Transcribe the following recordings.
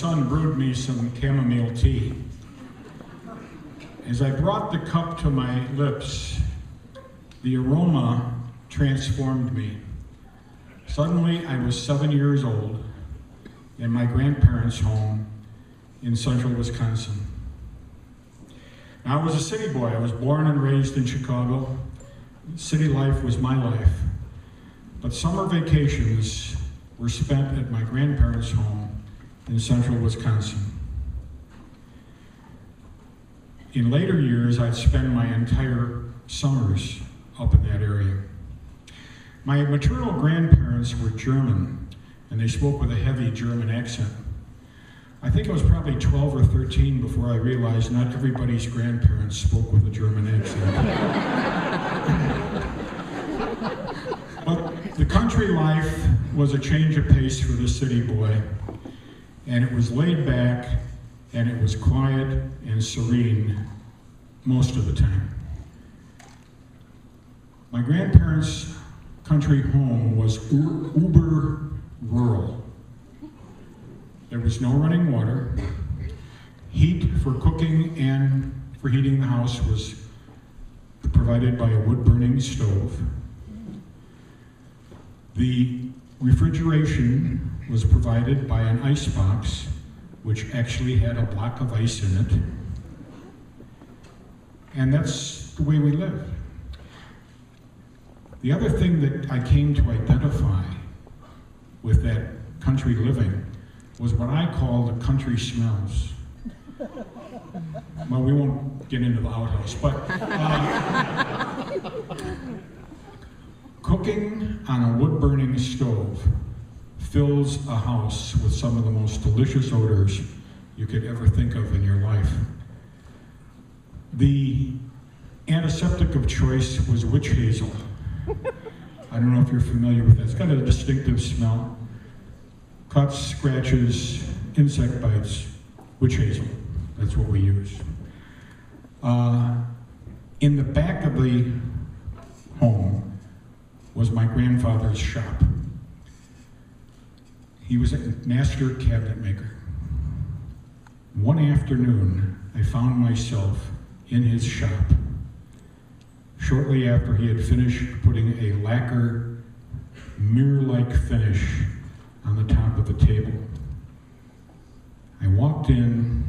son brewed me some chamomile tea. As I brought the cup to my lips, the aroma transformed me. Suddenly, I was 7 years old in my grandparents' home in central Wisconsin. Now, I was a city boy. I was born and raised in Chicago. City life was my life. But summer vacations were spent at my grandparents' home in central Wisconsin. In later years, I'd spend my entire summers up in that area. My maternal grandparents were German, and they spoke with a heavy German accent. I think I was probably 12 or 13 before I realized not everybody's grandparents spoke with a German accent. But the country life was a change of pace for the city boy, and it was laid back, and it was quiet and serene most of the time. My grandparents' country home was uber rural. There was no running water. Heat for cooking and for heating the house was provided by a wood-burning stove. The refrigeration was provided by an ice box, which actually had a block of ice in it. And that's the way we lived. The other thing that I came to identify with that country living was what I call the country smells. Well, we won't get into the outhouse, but cooking on a wood-burning stove fills a house with some of the most delicious odors you could ever think of in your life. The antiseptic of choice was witch hazel. I don't know if you're familiar with that. It's got a distinctive smell. Cuts, scratches, insect bites, witch hazel. That's what we use. In the back of the home was my grandfather's shop. He was a master cabinet maker. One afternoon, I found myself in his shop shortly after he had finished putting a lacquer, mirror-like finish on the top of the table. I walked in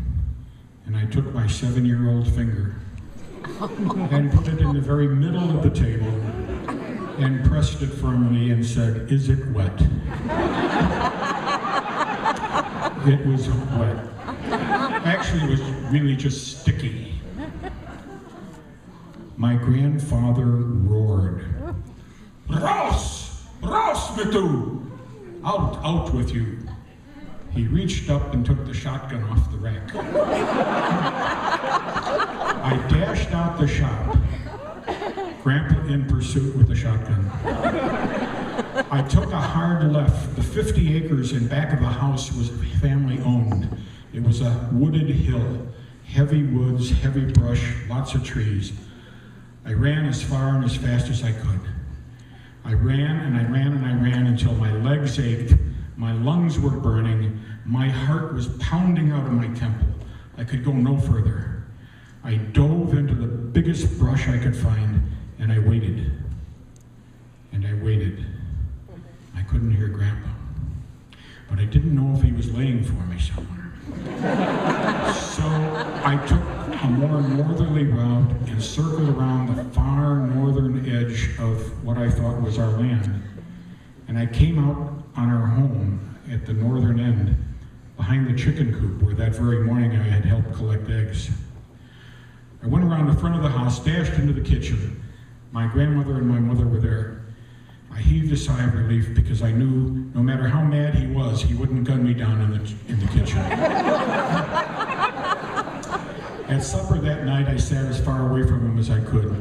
and I took my 7-year-old finger and put it in the very middle of the table and pressed it firmly and said, "Is it wet?" It was wet. Actually, it was really just sticky. My grandfather roared, "Raus! Raus mit du! Out, out with you!" He reached up and took the shotgun off the rack. I dashed out the shop, Grandpa in pursuit with the shotgun. I took a hard left. The 50 acres in back of the house was family owned. It was a wooded hill, heavy woods, heavy brush, lots of trees. I ran as far and as fast as I could. I ran and I ran and I ran until my legs ached, my lungs were burning, my heart was pounding out of my temple. I could go no further. I dove into the biggest brush I could find, and I waited. And I waited. I couldn't hear Grandpa. But I didn't know if he was laying for me somewhere. So I took a more northerly route and circled around the far northern edge of what I thought was our land. And I came out on our home at the northern end, behind the chicken coop where that very morning I had helped collect eggs. I went around the front of the house, dashed into the kitchen. My grandmother and my mother were there. I heaved a sigh of relief because I knew no matter how mad he was, he wouldn't gun me down in the kitchen. At supper that night, I sat as far away from him as I could.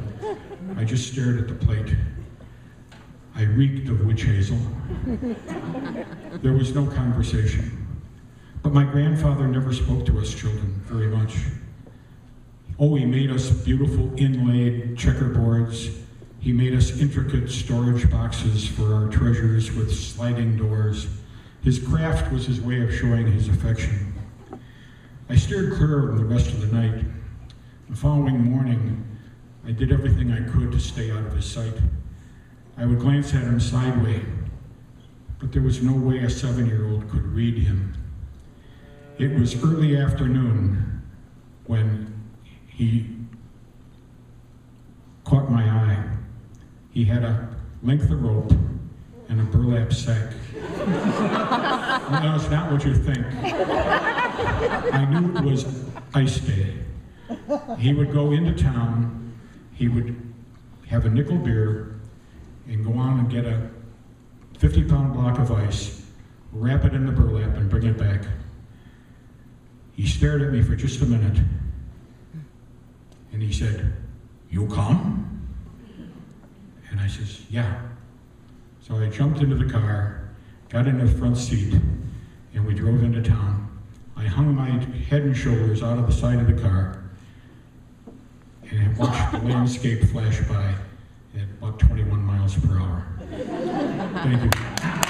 I just stared at the plate. I reeked of witch hazel. There was no conversation. But my grandfather never spoke to us children very much. Oh, he made us beautiful inlaid checkerboards. He made us intricate storage boxes for our treasures with sliding doors. His craft was his way of showing his affection. I steered clear of him the rest of the night. The following morning, I did everything I could to stay out of his sight. I would glance at him sideways, but there was no way a 7-year-old could read him. It was early afternoon when he caught my eye. He had a length of rope and a burlap sack. No, it's not what you think. I knew it was ice day. He would go into town, he would have a nickel beer, and go on and get a 50-pound block of ice, wrap it in the burlap, and bring it back. He stared at me for just a minute, and he said, "You come?" And I says, "Yeah." So I jumped into the car, got in the front seat, and we drove into town. I hung my head and shoulders out of the side of the car and watched the landscape flash by at about 21 miles per hour. Thank you.